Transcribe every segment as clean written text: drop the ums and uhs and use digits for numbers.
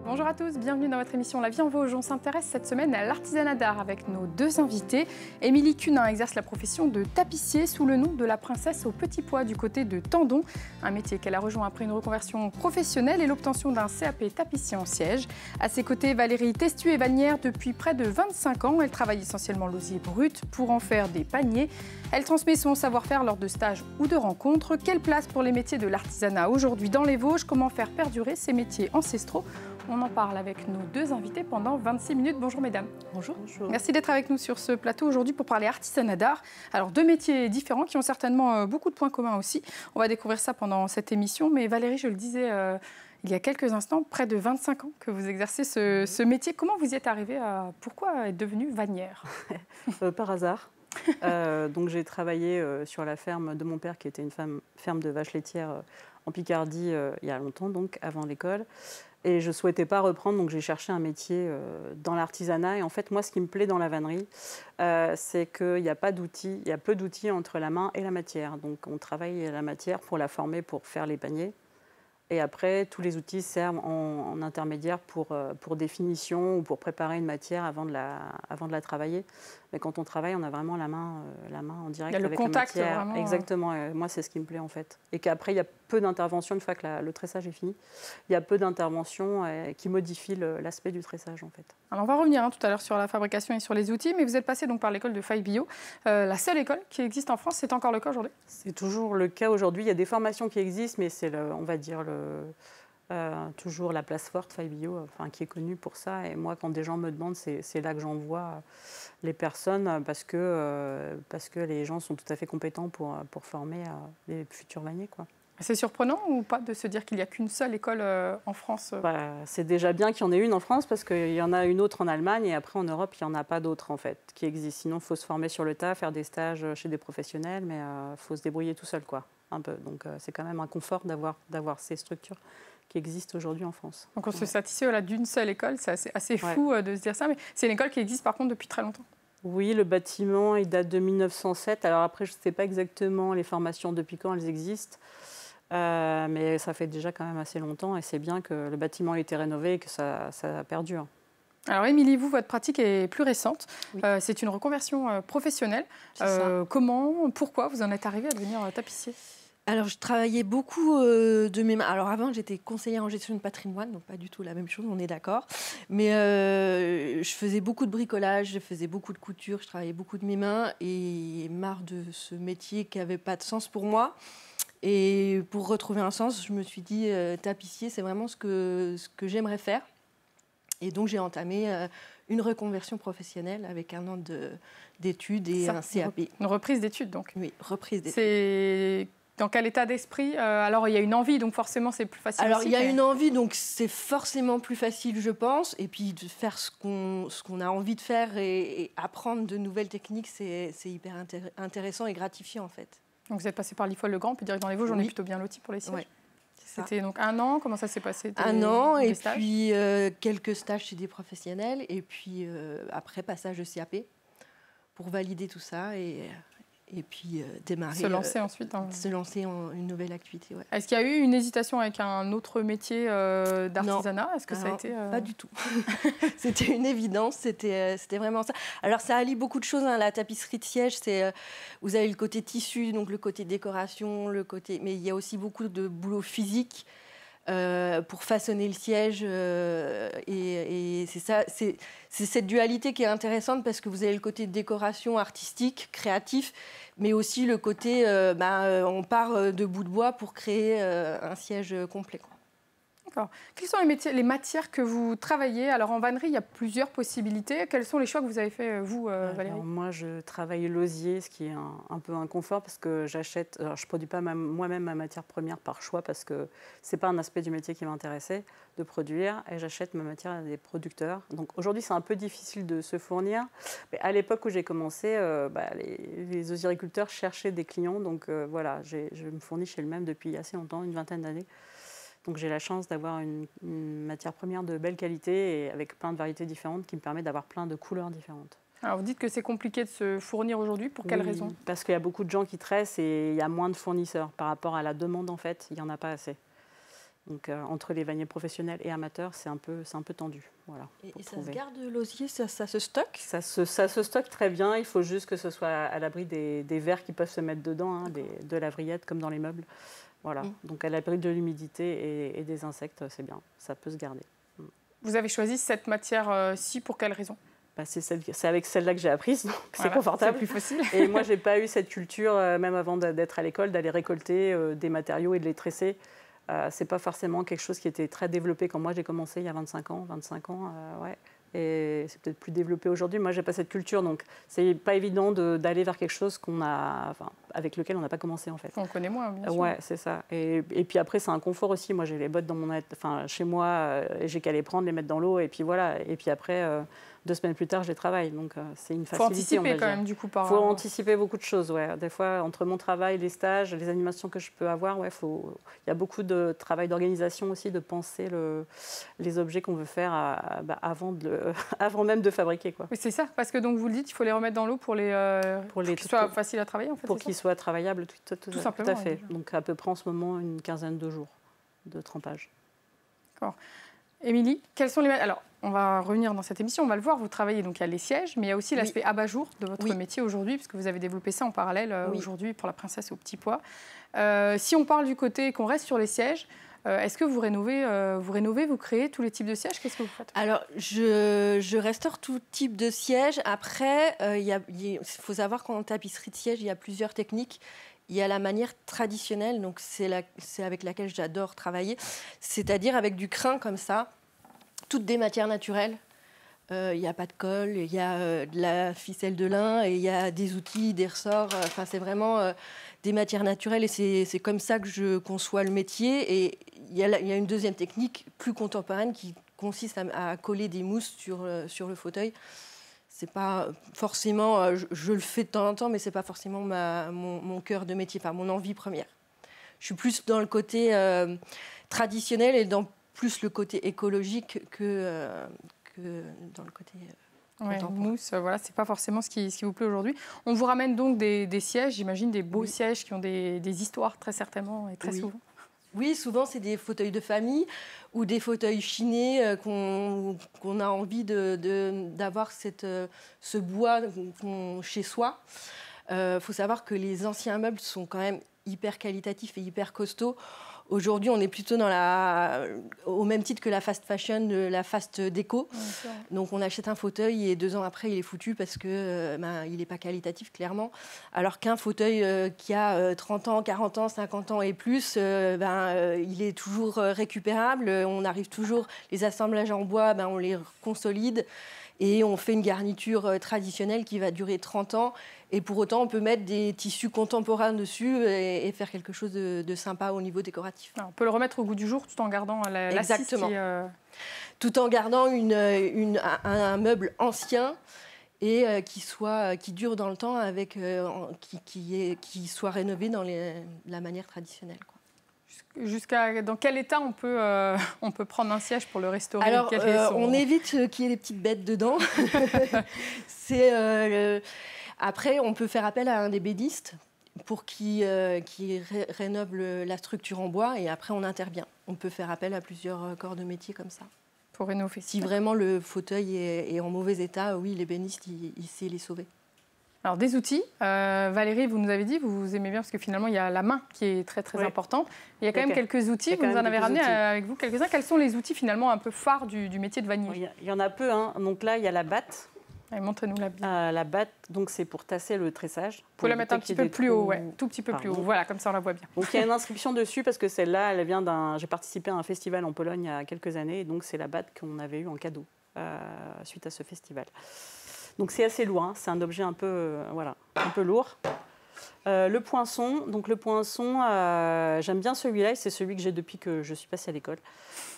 Bonjour à tous, bienvenue dans votre émission La vie en Vosges. On s'intéresse cette semaine à l'artisanat d'art avec nos deux invités. Émilie Cunin exerce la profession de tapissier sous le nom de la princesse au petit pois du côté de Tendon. Un métier qu'elle a rejoint après une reconversion professionnelle et l'obtention d'un CAP tapissier en siège. À ses côtés, Valérie Testu-Evanière, depuis près de 25 ans. Elle travaille essentiellement l'osier brut pour en faire des paniers. Elle transmet son savoir-faire lors de stages ou de rencontres. Quelle place pour les métiers de l'artisanat aujourd'hui dans les Vosges? Comment faire perdurer ces métiers ancestraux? On en parle avec nos deux invités pendant 26 minutes. Bonjour mesdames. Bonjour. Bonjour. Merci d'être avec nous sur ce plateau aujourd'hui pour parler artisanat d'art. Alors deux métiers différents qui ont certainement beaucoup de points communs aussi. On va découvrir ça pendant cette émission. Mais Valérie, je le disais il y a quelques instants, près de 25 ans que vous exercez ce métier. Comment vous y êtes arrivée à pourquoi être devenue vannière? Par hasard. Donc j'ai travaillé sur la ferme de mon père qui était une ferme de vaches laitières en Picardie il y a longtemps, donc avant l'école. Et je ne souhaitais pas reprendre, donc j'ai cherché un métier dans l'artisanat. Et en fait, moi, ce qui me plaît dans la vannerie, c'est qu'il n'y a pas d'outils, il y a peu d'outils entre la main et la matière. Donc on travaille la matière pour la former, pour faire les paniers. Et après, tous les outils servent en intermédiaire pour définition ou pour préparer une matière avant de la travailler. Mais quand on travaille, on a vraiment la main en direct avec la matière. Il y a le contact, vraiment. Exactement. Moi, c'est ce qui me plaît en fait. Et qu'après, il y a peu d'interventions, une fois que le tressage est fini, il y a peu d'interventions qui modifient l'aspect du tressage en fait. Alors on va revenir tout à l'heure sur la fabrication et sur les outils, mais vous êtes passé donc par l'école de Faille Bio, la seule école qui existe en France. C'est encore le cas aujourd'hui? C'est toujours le cas aujourd'hui. Il y a des formations qui existent, mais c'est, on va dire, toujours la place forte, Faille Bio, qui est connue pour ça. Et moi, quand des gens me demandent, c'est là que j'envoie les personnes parce que les gens sont tout à fait compétents pour former les futurs vanniers, quoi. C'est surprenant ou pas de se dire qu'il n'y a qu'une seule école en France? C'est déjà bien qu'il y en ait une en France parce qu'il y en a une autre en Allemagne et après en Europe, il n'y en a pas d'autres en fait qui existent. Sinon, il faut se former sur le tas, faire des stages chez des professionnels, mais il faut se débrouiller tout seul, quoi, un peu. Donc c'est quand même un confort d'avoir ces structures qui existent aujourd'hui en France. Donc on se satisfait d'une seule école, c'est assez fou de se dire ça, mais c'est une école qui existe par contre depuis très longtemps. Oui, le bâtiment, il date de 1907. Alors après, je ne sais pas exactement les formations depuis quand elles existent. Mais ça fait déjà quand même assez longtemps et c'est bien que le bâtiment ait été rénové et que ça perdure. Alors Émilie, vous, votre pratique est plus récente. Oui. C'est une reconversion professionnelle. Comment, pourquoi vous en êtes arrivée à devenir tapissier? Alors, je travaillais beaucoup de mes mains. Alors, avant, j'étais conseillère en gestion de patrimoine, donc pas du tout la même chose, on est d'accord. Mais je faisais beaucoup de bricolage, je faisais beaucoup de couture, je travaillais beaucoup de mes mains et marre de ce métier qui n'avait pas de sens pour moi. Et pour retrouver un sens, je me suis dit, tapissier, c'est vraiment ce que j'aimerais faire. Et donc, j'ai entamé une reconversion professionnelle avec 1 an d'études et un CAP. Une reprise d'études, donc? Oui, reprise d'études. C'est dans quel état d'esprit? Alors, il y a une envie, donc forcément, c'est plus facile. Alors, il y a une envie, donc c'est forcément plus facile, je pense. Et puis, de faire ce qu'on a envie de faire et apprendre de nouvelles techniques, c'est hyper intéressant et gratifiant, en fait. Donc vous êtes passé par l'IFOL Le Grand, on peut dire que dans les Vosges, on est plutôt bien lotis pour les sièges. Ouais, c'était donc 1 an, comment ça s'est passé? 1 an, et puis quelques stages chez des professionnels, et puis après, passage de CAP pour valider tout ça, et puis démarrer. Se lancer ensuite. Se lancer en une nouvelle activité, ouais. Est-ce qu'il y a eu une hésitation avec un autre métier d'artisanat? Est-ce que ça a été Pas du tout. C'était une évidence, c'était vraiment ça. Alors ça allie beaucoup de choses, hein. La tapisserie de siège, vous avez le côté tissu, donc le côté décoration, mais il y a aussi beaucoup de boulot physique pour façonner le siège. Et c'est ça, c'est cette dualité qui est intéressante parce que vous avez le côté décoration artistique, créatif, mais aussi le côté, on part de bout de bois pour créer un siège complet, quoi. D'accord. Quelles sont les matières que vous travaillez? Alors en vannerie, il y a plusieurs possibilités. Quels sont les choix que vous avez fait, vous, Valérie? Alors, moi, je travaille l'osier, ce qui est un peu un confort parce que j'achète. Alors, je ne produis pas moi-même ma matière première par choix parce que ce n'est pas un aspect du métier qui m'intéressait de produire et j'achète ma matière à des producteurs. Donc aujourd'hui, c'est un peu difficile de se fournir. Mais à l'époque où j'ai commencé, les osiericulteurs cherchaient des clients. Donc voilà, je me fournis chez le même depuis assez longtemps, une vingtaine d'années. Donc j'ai la chance d'avoir une matière première de belle qualité et avec plein de variétés différentes qui me permet d'avoir plein de couleurs différentes. Alors vous dites que c'est compliqué de se fournir aujourd'hui, pour quelle raison? Parce qu'il y a beaucoup de gens qui tressent et il y a moins de fournisseurs. Par rapport à la demande, en fait, il n'y en a pas assez. Donc entre les vanniers professionnels et amateurs, c'est un peu tendu. Voilà, et ça se garde l'osier, ça se stocke? Ça se stocke très bien, il faut juste que ce soit à l'abri des vers qui peuvent se mettre dedans, hein, de la vrillette comme dans les meubles. Voilà, donc à l'abri de l'humidité et des insectes, c'est bien, ça peut se garder. Vous avez choisi cette matière-ci pour quelle raison? C'est avec celle-là que j'ai apprise, donc voilà, c'est confortable. C'est plus facile. Et moi, je n'ai pas eu cette culture, même avant d'être à l'école, d'aller récolter des matériaux et de les tresser. Ce n'est pas forcément quelque chose qui était très développé quand moi j'ai commencé il y a 25 ans. Ouais. Et c'est peut-être plus développé aujourd'hui. Moi, je n'ai pas cette culture, donc ce n'est pas évident d'aller vers quelque chose avec lequel on n'a pas commencé en fait. On connaît moins, bien sûr. Ouais, c'est ça. Et puis après, c'est un confort aussi. Moi, j'ai les bottes chez moi, et j'ai qu'à les prendre, les mettre dans l'eau, et puis voilà. Et puis après, 2 semaines plus tard, je les travaille. Donc c'est une facilité. Il faut anticiper quand même, du coup. Il faut anticiper beaucoup de choses, ouais. Des fois, entre mon travail, les stages, les animations que je peux avoir, ouais, il y a beaucoup de travail d'organisation aussi, de penser les objets qu'on veut faire avant même de fabriquer, quoi. Oui, c'est ça, parce que donc vous le dites, il faut les remettre dans l'eau pour qu'ils soient faciles à travailler, en fait. Pour qu'ils soient travaillables, tout simplement. Tout à fait. Donc à peu près en ce moment, une quinzaine de jours de trempage. D'accord. Émilie, quels sont les... Alors, on va revenir dans cette émission, on va le voir, vous travaillez donc à les sièges, mais il y a aussi l'aspect abat-jour de votre métier aujourd'hui, puisque vous avez développé ça en parallèle aujourd'hui pour la princesse au petit pois. Si on parle du côté qu'on reste sur les sièges, est-ce que vous rénovez, vous créez tous les types de sièges? Qu'est-ce que vous faites? Alors, je restaure tout type de siège. Après, il faut savoir qu'en tapisserie de siège, il y a plusieurs techniques. Il y a la manière traditionnelle, donc c'est avec laquelle j'adore travailler, c'est-à-dire avec du crin comme ça, toutes des matières naturelles. Il n'y a pas de colle, il y a de la ficelle de lin, et il y a des outils, des ressorts. Enfin, c'est vraiment des matières naturelles, et c'est comme ça que je conçois le métier. Et il y a une deuxième technique plus contemporaine qui consiste à coller des mousses sur le fauteuil. C'est pas forcément, je le fais de temps en temps, mais c'est pas forcément mon cœur de métier, mon envie première. Je suis plus dans le côté traditionnel et dans plus le côté écologique que dans le côté mousse. Voilà, c'est pas forcément ce qui vous plaît aujourd'hui. On vous ramène donc des sièges, j'imagine des beaux sièges qui ont des histoires très certainement et très souvent. Oui, souvent c'est des fauteuils de famille ou des fauteuils chinés qu'on a envie d'avoir ce bois chez soi. Faut savoir que les anciens meubles sont quand même hyper qualitatifs et hyper costauds. Aujourd'hui, on est plutôt au même titre que la fast fashion, la fast déco. Donc, on achète un fauteuil et 2 ans après, il est foutu parce que il n'est pas qualitatif, clairement. Alors qu'un fauteuil qui a 30 ans, 40 ans, 50 ans et plus, il est toujours récupérable. On arrive toujours, les assemblages en bois, on les consolide. Et on fait une garniture traditionnelle qui va durer 30 ans. Et pour autant, on peut mettre des tissus contemporains dessus et faire quelque chose de sympa au niveau décoratif. Alors, on peut le remettre au goût du jour tout en gardant l'assise. Tout en gardant un meuble ancien et qui dure dans le temps, avec, qui soit rénové dans la manière traditionnelle, quoi. Dans quel état on peut prendre un siège pour le restaurer? Alors, on évite qu'il y ait des petites bêtes dedans. Après, on peut faire appel à un ébéniste pour qu'il rénove la structure en bois, et après, on intervient. On peut faire appel à plusieurs corps de métier comme ça. Pour rénover. Si vraiment le fauteuil est en mauvais état, oui, l'ébéniste, il sait les sauver. Alors, des outils. Valérie, vous nous avez dit, vous aimez bien parce que finalement, il y a la main qui est très, très importante. Il y a quand même quelques outils. Vous nous en avez ramené avec vous quelques-uns. Quels sont les outils finalement un peu phares du métier de vannier? Il y en a peu. Hein. Donc là, il y a la batte. Allez, montrez-nous la batte. La batte, donc c'est pour tasser le tressage. Il faut la mettre un petit peu plus haut, ouais, tout petit peu plus haut. Voilà, comme ça on la voit bien. Donc il y a une inscription dessus parce que celle-là, elle vient d'un. J'ai participé à un festival en Pologne il y a quelques années, et donc c'est la batte qu'on avait eue en cadeau suite à ce festival. Donc c'est assez lourd, hein. C'est un objet un peu lourd. Le poinçon, j'aime bien celui-là, et c'est celui que j'ai depuis que je suis passée à l'école.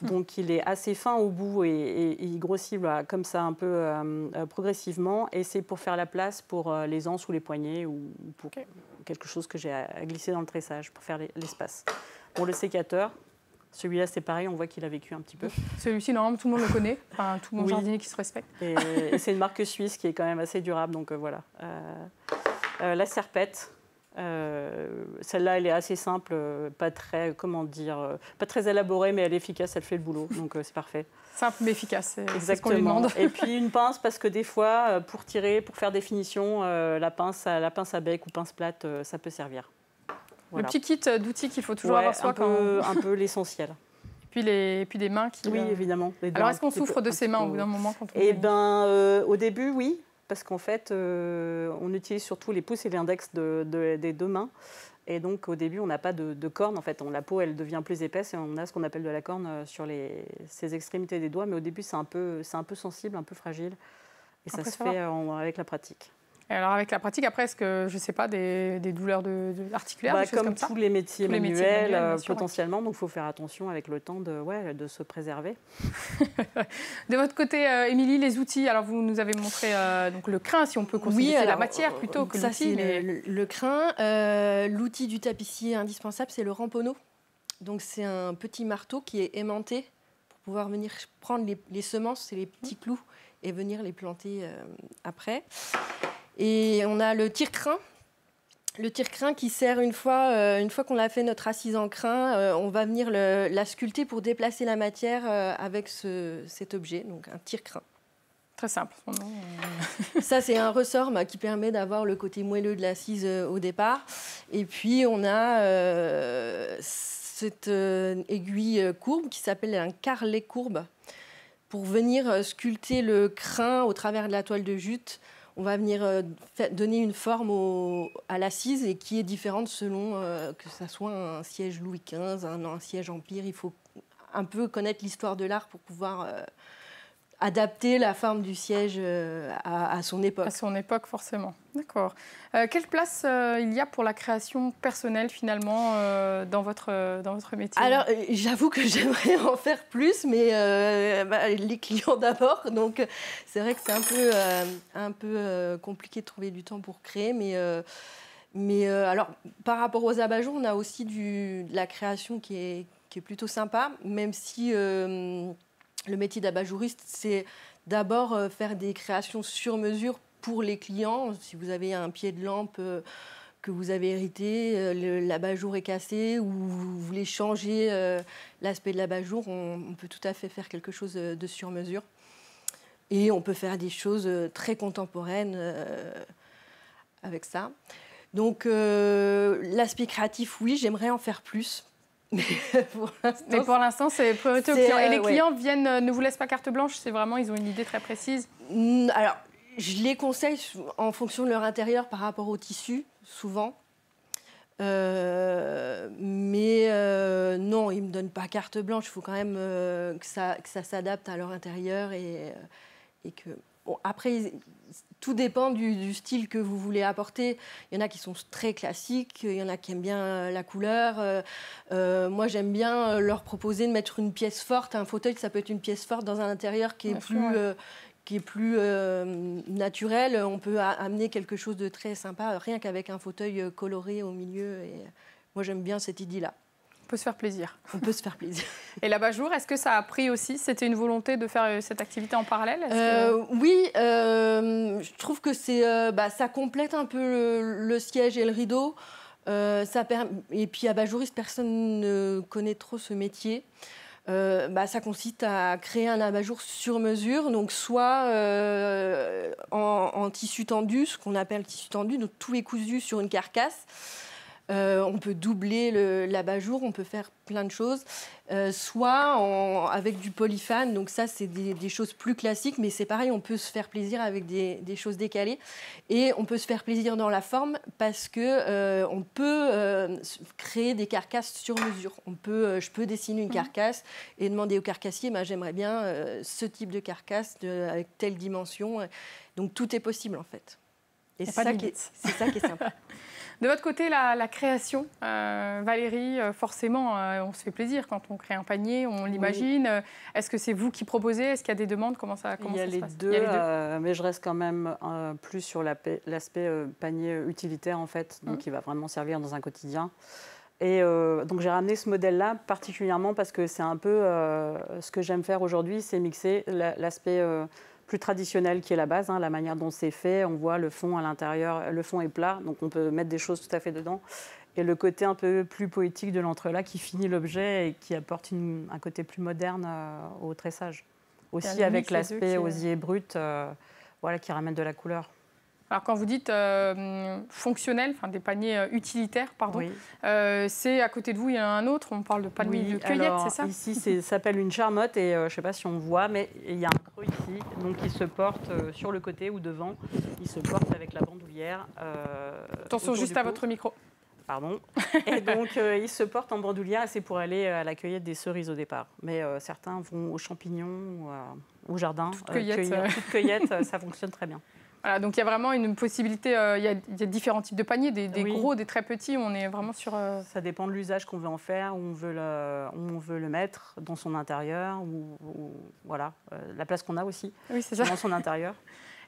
Donc il est assez fin au bout et il grossit comme ça un peu progressivement, et c'est pour faire la place pour les anses ou les poignets ou pour quelque chose que j'ai à glisser dans le tressage pour faire l'espace. Pour le sécateur, celui-là c'est pareil, on voit qu'il a vécu un petit peu. Celui-ci, normalement tout le monde le connaît, enfin, tout bon jardinier qui se respecte. Et c'est une marque suisse qui est quand même assez durable, donc voilà. La serpette. Celle-là, elle est assez simple, pas très élaborée, mais elle est efficace, elle fait le boulot, donc c'est parfait. Simple mais efficace, c'est ce qu'on Exactement. lui demande. Et puis une pince, parce que des fois, pour tirer, pour faire des finitions, la pince à bec ou pince plate, ça peut servir. Voilà. Le petit kit d'outils qu'il faut toujours avoir soi un peu l'essentiel. Et puis des mains qui... Oui, évidemment. Alors, est-ce qu'on souffre de ses mains au bout d'un moment quand on... Au début, oui. Parce qu'en fait, on utilise surtout les pouces et l'index des deux mains. Et donc, au début, on n'a pas de corne. En fait, la peau, elle devient plus épaisse et on a ce qu'on appelle de la corne sur ces extrémités des doigts. Mais au début, c'est un peu sensible, un peu fragile. Et après, ça se fait avec la pratique. Et alors, avec la pratique, après, est-ce que, je ne sais pas, des douleurs articulaires, des choses comme ça ? Comme tous les métiers manuels, potentiellement. Donc, il faut faire attention avec le temps de se préserver. De votre côté, Émilie, les outils. Alors, vous nous avez montré donc le crin, si on peut considérer la matière plutôt que l'outil. C'est le crin. L'outil du tapissier indispensable, c'est le ramponneau. Donc, c'est un petit marteau qui est aimanté pour pouvoir venir prendre les semences, c'est les petits clous, et venir les planter après. Et on a le tire-crin. Le tire-crin qui sert une fois qu'on a fait notre assise en crin, on va venir la sculpter pour déplacer la matière avec cet objet, donc un tire-crin. Très simple. Ça, c'est un ressort qui permet d'avoir le côté moelleux de l'assise au départ. Et puis, on a cette aiguille courbe qui s'appelle un carlet courbe pour venir sculpter le crin au travers de la toile de jute. On va venir donner une forme à l'assise et qui est différente selon que ce soit un siège Louis XV, un siège Empire. Il faut un peu connaître l'histoire de l'art pour pouvoir adapter la forme du siège à son époque. À son époque, forcément. D'accord. Quelle place il y a pour la création personnelle, finalement, dans votre métier ? Alors, j'avoue que j'aimerais en faire plus, mais les clients d'abord. Donc, c'est vrai que c'est un peu compliqué de trouver du temps pour créer. Mais alors, par rapport aux abat-jours, on a aussi de la création qui est plutôt sympa, même si... le métier d'abat-jouriste, c'est d'abord faire des créations sur mesure pour les clients. Si vous avez un pied de lampe que vous avez hérité, l'abat-jour est cassé ou vous voulez changer l'aspect de l'abat-jour, on peut tout à fait faire quelque chose de sur mesure. Et on peut faire des choses très contemporaines avec ça. Donc l'aspect créatif, oui, j'aimerais en faire plus. Mais pour l'instant, c'est priorité aux clients. Et les clients ne vous laissent pas carte blanche, c'est vraiment, ils ont une idée très précise. Alors, je les conseille en fonction de leur intérieur par rapport au tissu, souvent. Mais non, ils ne me donnent pas carte blanche. Il faut quand même que ça s'adapte à leur intérieur et que... Bon, après, tout dépend du style que vous voulez apporter. Il y en a qui sont très classiques, il y en a qui aiment bien la couleur. Moi, j'aime bien leur proposer de mettre une pièce forte. Un fauteuil, ça peut être une pièce forte dans un intérieur qui est plus naturel. On peut amener quelque chose de très sympa, rien qu'avec un fauteuil coloré au milieu. Et moi, j'aime bien cette idée-là. On peut se faire plaisir. On peut se faire plaisir. Et l'abat-jour, est-ce que ça a pris aussi ? C'était une volonté de faire cette activité en parallèle ? Oui, je trouve que ça complète un peu le siège et le rideau. Et puis abat-jouriste, personne ne connaît trop ce métier. Ça consiste à créer un abat-jour sur mesure, donc soit en tissu tendu, ce qu'on appelle tissu tendu, donc tout est cousu sur une carcasse. On peut doubler l'abat-jour, on peut faire plein de choses. Soit avec du polyphane, donc ça c'est des choses plus classiques, mais c'est pareil, on peut se faire plaisir avec des choses décalées. Et on peut se faire plaisir dans la forme parce que on peut créer des carcasses sur mesure. Je peux dessiner une carcasse et demander au carcassier, j'aimerais bien ce type de carcasse avec telle dimension. Donc tout est possible en fait. Et c'est ça qui est sympa. De votre côté, la création, Valérie, forcément, on se fait plaisir quand on crée un panier, on l'imagine. Oui. Est-ce que c'est vous qui proposez? Est-ce qu'il y a des demandes? Comment ça se passe? Il y a les deux, mais je reste quand même plus sur l'aspect panier utilitaire, en fait, donc qui va vraiment servir dans un quotidien. Et donc j'ai ramené ce modèle-là particulièrement parce que c'est un peu ce que j'aime faire aujourd'hui, c'est mixer l'aspect plus traditionnel qui est la base, la manière dont c'est fait. On voit le fond à l'intérieur, le fond est plat, donc on peut mettre des choses tout à fait dedans. Et le côté un peu plus poétique de l'entrelac qui finit l'objet et qui apporte un côté plus moderne au tressage. Aussi avec l'aspect osier brut qui ramène de la couleur. Alors quand vous dites fonctionnel, enfin des paniers utilitaires, pardon, oui. C'est à côté de vous, il y en a un autre, on parle de panier de cueillette, c'est ça? Ici, ça s'appelle une charmotte et je ne sais pas si on voit, mais il y a un creux ici, donc il se porte sur le côté ou devant, il se porte avec la bandoulière. Attention juste à votre micro. Pardon. Et donc il se porte en bandoulière et c'est pour aller à la cueillette des cerises au départ. Mais certains vont aux champignons ou au jardin. Toute cueillette, ça fonctionne très bien. Voilà, donc il y a vraiment une possibilité, il y a différents types de paniers, des gros, des très petits, on est vraiment sur... Ça dépend de l'usage qu'on veut en faire, où on veut le mettre dans son intérieur, la place qu'on a aussi dans son intérieur.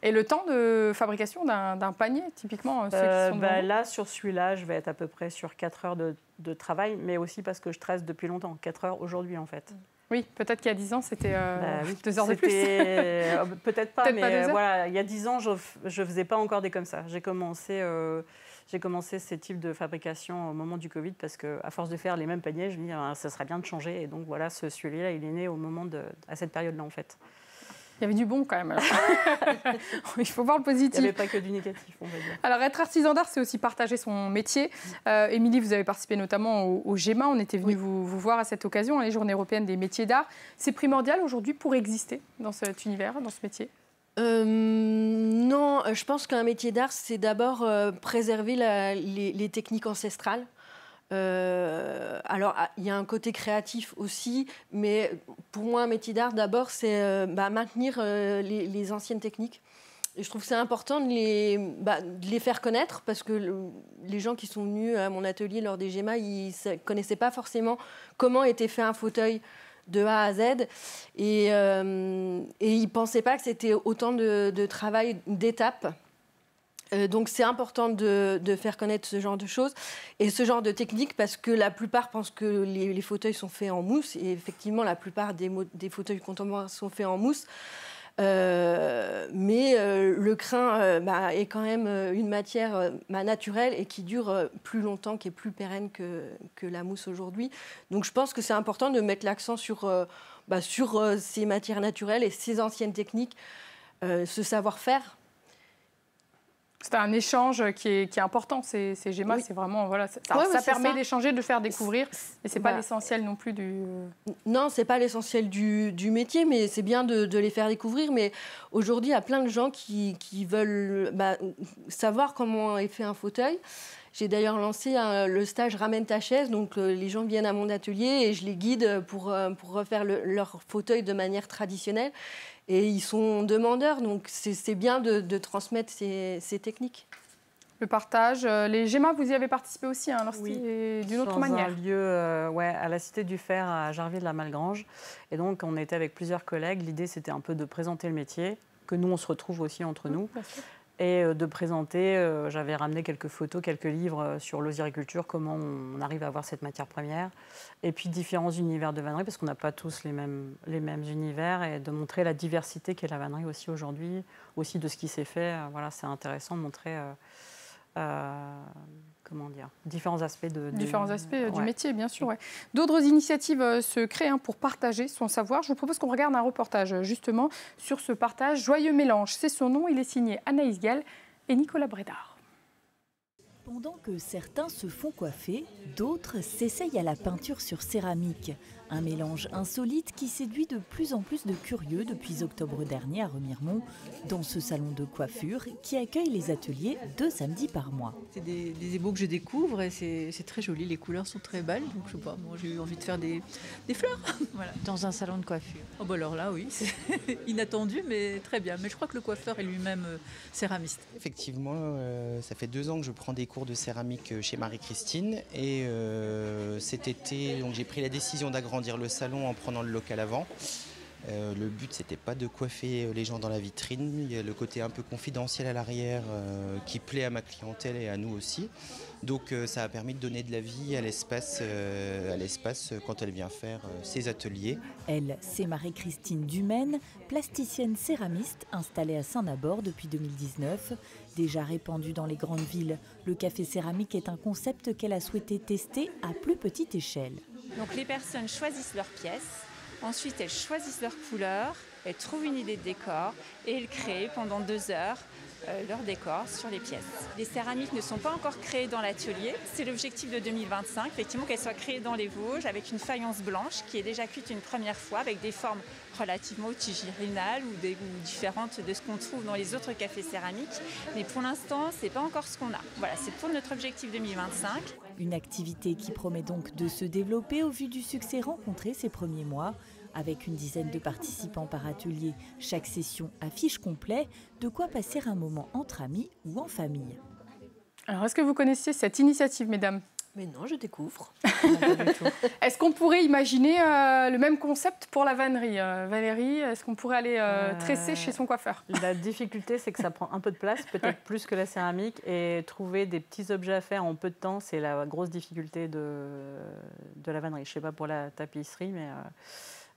Et le temps de fabrication d'un panier, typiquement ceux qui sont là, sur celui-là, je vais être à peu près sur 4 heures de travail, mais aussi parce que je tresse depuis longtemps, 4 heures aujourd'hui en fait. Oui, peut-être qu'il y a 10 ans, c'était 2 heures de plus. Peut-être pas, mais voilà, il y a 10 ans, je ne faisais pas encore des comme ça. J'ai commencé ces types de fabrication au moment du Covid parce qu'à force de faire les mêmes paniers, je me dis ça serait bien de changer. Et donc voilà, celui-là, il est né à cette période-là en fait. Il y avait du bon quand même. Il faut voir le positif. Il n'y avait pas que du négatif, on va dire. Alors, être artisan d'art, c'est aussi partager son métier. Émilie, vous avez participé notamment au GEMA. On était venu vous voir à cette occasion, les Journées européennes des métiers d'art. C'est primordial aujourd'hui pour exister dans cet univers, dans ce métier? Non, je pense qu'un métier d'art, c'est d'abord préserver les techniques ancestrales. Alors, il y a un côté créatif aussi, mais pour moi, un métier d'art, d'abord, c'est maintenir les anciennes techniques. Et je trouve que c'est important de les faire connaître parce que les gens qui sont venus à mon atelier lors des GEMA, ils ne connaissaient pas forcément comment était fait un fauteuil de A à Z et ils ne pensaient pas que c'était autant de travail, d'étapes. Donc c'est important de faire connaître ce genre de choses et ce genre de technique parce que la plupart pensent que les fauteuils sont faits en mousse et effectivement la plupart des fauteuils contemporains sont faits en mousse. Mais le crin est quand même une matière naturelle et qui dure plus longtemps, qui est plus pérenne que la mousse aujourd'hui. Donc je pense que c'est important de mettre l'accent sur ces matières naturelles et ces anciennes techniques, ce savoir-faire. C'est un échange qui est important, ces GEMA, c'est vraiment, ça permet d'échanger, de faire découvrir, et ce n'est pas l'essentiel non plus du... Non, ce n'est pas l'essentiel du métier, mais c'est bien de les faire découvrir. Mais aujourd'hui, il y a plein de gens qui veulent savoir comment est fait un fauteuil. J'ai d'ailleurs lancé le stage Ramène ta chaise, donc les gens viennent à mon atelier et je les guide pour refaire leur fauteuil de manière traditionnelle. Et ils sont demandeurs, donc c'est bien de transmettre ces techniques. Le partage, les GEMA, vous y avez participé aussi, d'une autre manière. Dans un lieu, à la Cité du Fer, à Jarville-la-Malgrange. Et donc, on était avec plusieurs collègues. L'idée, c'était un peu de présenter le métier, que nous, on se retrouve aussi entre nous. Et de présenter, j'avais ramené quelques photos, quelques livres sur l'osériculture, comment on arrive à avoir cette matière première. Et puis différents univers de vannerie, parce qu'on n'a pas tous les mêmes univers, et de montrer la diversité qu'est la vannerie aussi aujourd'hui, aussi de ce qui s'est fait. C'est intéressant de montrer différents aspects du métier, bien sûr. Ouais. D'autres initiatives se créent pour partager son savoir. Je vous propose qu'on regarde un reportage justement sur ce partage. Joyeux mélange, c'est son nom. Il est signé Anaïs Gall et Nicolas Brédard. Pendant que certains se font coiffer, d'autres s'essayent à la peinture sur céramique. Un mélange insolite qui séduit de plus en plus de curieux depuis octobre dernier à Remiremont, dans ce salon de coiffure qui accueille les ateliers 2 samedis par mois. C'est des ébaux que je découvre et c'est très joli, les couleurs sont très belles, donc je sais pas, moi j'ai eu envie de faire des fleurs. Voilà. Dans un salon de coiffure. Oh bah alors là oui, c'est inattendu mais très bien. Mais je crois que le coiffeur est lui-même céramiste. Effectivement, ça fait 2 ans que je prends des cours de céramique chez Marie-Christine et cet été donc, j'ai pris la décision d'agrandir le salon en prenant le local avant. Le but c'était pas de coiffer les gens dans la vitrine, il y a le côté un peu confidentiel à l'arrière qui plaît à ma clientèle et à nous aussi. Donc ça a permis de donner de la vie à l'espace quand elle vient faire ses ateliers. Elle, c'est Marie-Christine Dumaine, plasticienne céramiste installée à Saint-Nabord depuis 2019. Déjà répandue dans les grandes villes, le café céramique est un concept qu'elle a souhaité tester à plus petite échelle. Donc les personnes choisissent leurs pièces, ensuite elles choisissent leurs couleurs, elles trouvent une idée de décor et elles créent pendant 2 heures leur décor sur les pièces. Les céramiques ne sont pas encore créées dans l'atelier. C'est l'objectif de 2025, effectivement qu'elles soient créées dans les Vosges avec une faïence blanche qui est déjà cuite une première fois avec des formes relativement tigérinales ou différentes de ce qu'on trouve dans les autres cafés céramiques. Mais pour l'instant, c'est pas encore ce qu'on a. Voilà, c'est pour notre objectif 2025. Une activité qui promet donc de se développer au vu du succès rencontré ces premiers mois. Avec une dizaine de participants par atelier, chaque session affiche complet, de quoi passer un moment entre amis ou en famille. Alors, est-ce que vous connaissiez cette initiative, mesdames ? Mais non, je découvre. Non, pas du tout. Est-ce qu'on pourrait imaginer le même concept pour la vannerie Valérie, est-ce qu'on pourrait aller tresser chez son coiffeur ? La difficulté, c'est que ça prend un peu de place, peut-être plus que la céramique, et trouver des petits objets à faire en peu de temps, c'est la grosse difficulté de la vannerie. Je ne sais pas pour la tapisserie, mais...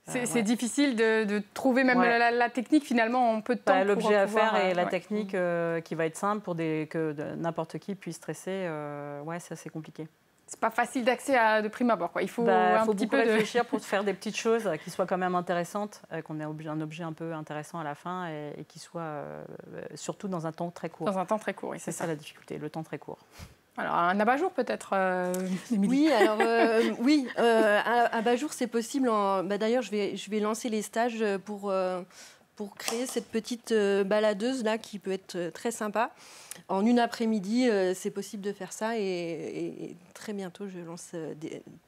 C'est difficile de trouver même la technique finalement en peu de temps. L'objet à faire et la technique qui va être simple pour que n'importe qui puisse tresser, c'est assez compliqué. C'est pas facile d'accès de prime abord, quoi. Il faut un petit peu réfléchir pour faire des petites choses qui soient quand même intéressantes, qu'on ait un objet un peu intéressant à la fin et qui soit surtout dans un temps très court. Dans un temps très court, oui, c'est ça la difficulté, le temps très court. Alors, un abat-jour peut-être, Émilie ? Oui, un abat-jour c'est possible. D'ailleurs, je vais lancer les stages pour créer cette petite baladeuse là qui peut être très sympa. En une après-midi, c'est possible de faire ça et très bientôt, je lance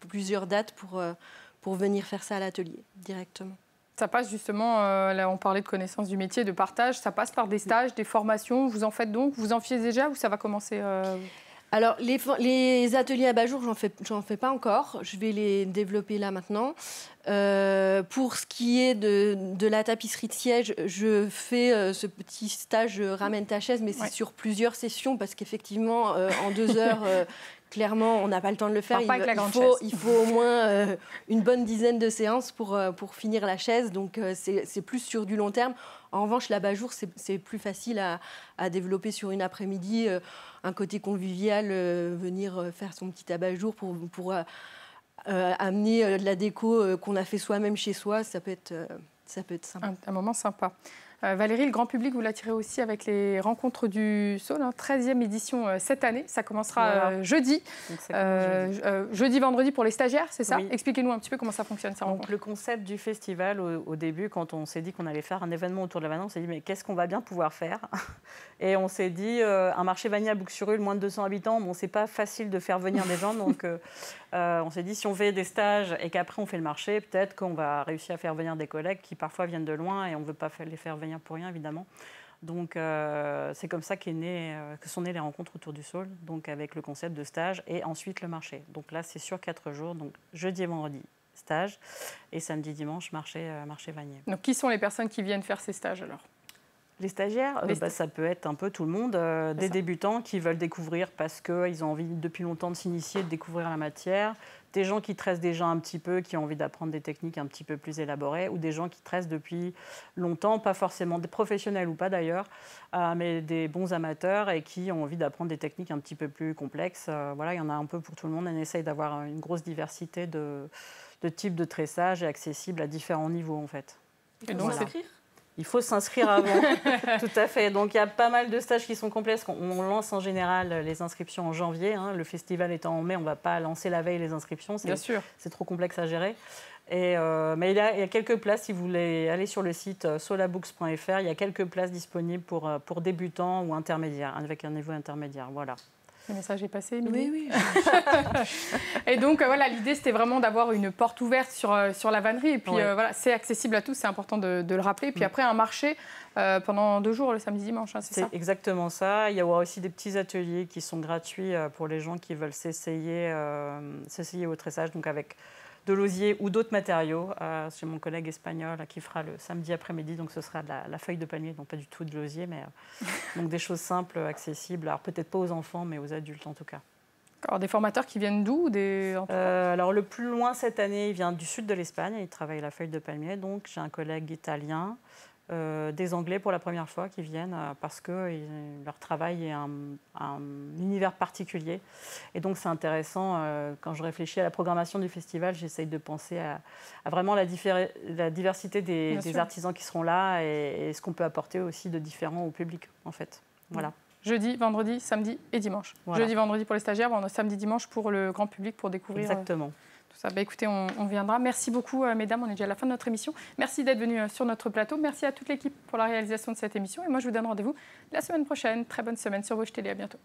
plusieurs dates pour venir faire ça à l'atelier directement. Ça passe justement, là on parlait de connaissance du métier, de partage, ça passe par des stages, des formations. Vous en faites donc, vous en faites déjà ou ça va commencer Alors, les ateliers à bas-jour, j'en fais pas encore. Je vais les développer là maintenant. Pour ce qui est de la tapisserie de siège, je fais ce petit stage ramène ta chaise, mais c'est sur plusieurs sessions parce qu'effectivement, en 2 heures, clairement, on n'a pas le temps de le faire. Il faut au moins une bonne dizaine de séances pour finir la chaise. Donc, c'est plus sur du long terme. En revanche, l'abat-jour, c'est plus facile à développer sur une après-midi. Un côté convivial, venir faire son petit abat-jour pour amener de la déco qu'on a fait soi-même chez soi, ça peut être sympa. Un moment sympa. Valérie, le grand public, vous l'attirez aussi avec les rencontres du Saule, 13e édition cette année. Ça commencera jeudi. Jeudi, vendredi pour les stagiaires, c'est ça ? Oui. Expliquez-nous un petit peu comment ça fonctionne, ces rencontres. Le concept du festival, au début, quand on s'est dit qu'on allait faire un événement autour de la vannerie, on s'est dit mais qu'est-ce qu'on va bien pouvoir faire ? Et on s'est dit, un marché vanille à Bouxurul, moins de 200 habitants, bon, c'est pas facile de faire venir des gens. Donc on s'est dit, si on fait des stages et qu'après on fait le marché, peut-être qu'on va réussir à faire venir des collègues qui parfois viennent de loin et on ne veut pas les faire venir pour rien, évidemment. Donc c'est comme ça que sont nées les rencontres autour du Saule, donc avec le concept de stage et ensuite le marché. Donc là, c'est sur 4 jours, donc jeudi et vendredi, stage, et samedi, dimanche, marché vanille. Donc qui sont les personnes qui viennent faire ces stages alors ? Les stagiaires, ça peut être un peu tout le monde, des débutants qui veulent découvrir parce qu'ils ont envie depuis longtemps de s'initier, de découvrir la matière, des gens qui tressent déjà un petit peu, qui ont envie d'apprendre des techniques un petit peu plus élaborées, ou des gens qui tressent depuis longtemps, pas forcément des professionnels ou pas d'ailleurs, mais des bons amateurs et qui ont envie d'apprendre des techniques un petit peu plus complexes. Voilà, il y en a un peu pour tout le monde. On essaye d'avoir une grosse diversité de types de tressage et accessible à différents niveaux en fait. Et donc, s'inscrire ? Il faut s'inscrire avant. Tout à fait. Donc il y a pas mal de stages qui sont complets. On lance en général les inscriptions en janvier. Le festival étant en mai, on ne va pas lancer la veille les inscriptions. Bien sûr. C'est trop complexe à gérer. Mais il y a quelques places, si vous voulez aller sur le site solabooks.fr, il y a quelques places disponibles pour débutants ou intermédiaires, avec un niveau intermédiaire. Voilà. Le message est passé, Émilie ? Oui. Et donc, voilà, l'idée, c'était vraiment d'avoir une porte ouverte sur la vannerie. Et puis, voilà, c'est accessible à tous, c'est important de le rappeler. Et puis après, un marché pendant 2 jours, le samedi-dimanche, c'est ça ? C'est exactement ça. Il y aura aussi des petits ateliers qui sont gratuits pour les gens qui veulent s'essayer au tressage, donc avec de l'osier ou d'autres matériaux. C'est mon collègue espagnol qui fera le samedi après-midi, donc ce sera de la feuille de palmier, donc pas du tout de l'osier, mais donc des choses simples, accessibles. Alors peut-être pas aux enfants, mais aux adultes en tout cas. Alors, des formateurs qui viennent d'où Alors le plus loin cette année, il vient du sud de l'Espagne, il travaille la feuille de palmier, donc j'ai un collègue italien, des Anglais pour la première fois qui viennent parce que leur travail est un univers particulier. Et donc c'est intéressant, quand je réfléchis à la programmation du festival, j'essaye de penser à vraiment la diversité des artisans qui seront là et ce qu'on peut apporter aussi de différent au public en fait. Voilà. Jeudi, vendredi, samedi et dimanche. Voilà. Jeudi, vendredi pour les stagiaires, samedi, dimanche pour le grand public pour découvrir. Exactement. Tout ça. Écoutez, on viendra. Merci beaucoup, mesdames. On est déjà à la fin de notre émission. Merci d'être venues sur notre plateau. Merci à toute l'équipe pour la réalisation de cette émission. Et moi, je vous donne rendez-vous la semaine prochaine. Très bonne semaine sur Vosges Télé. À bientôt.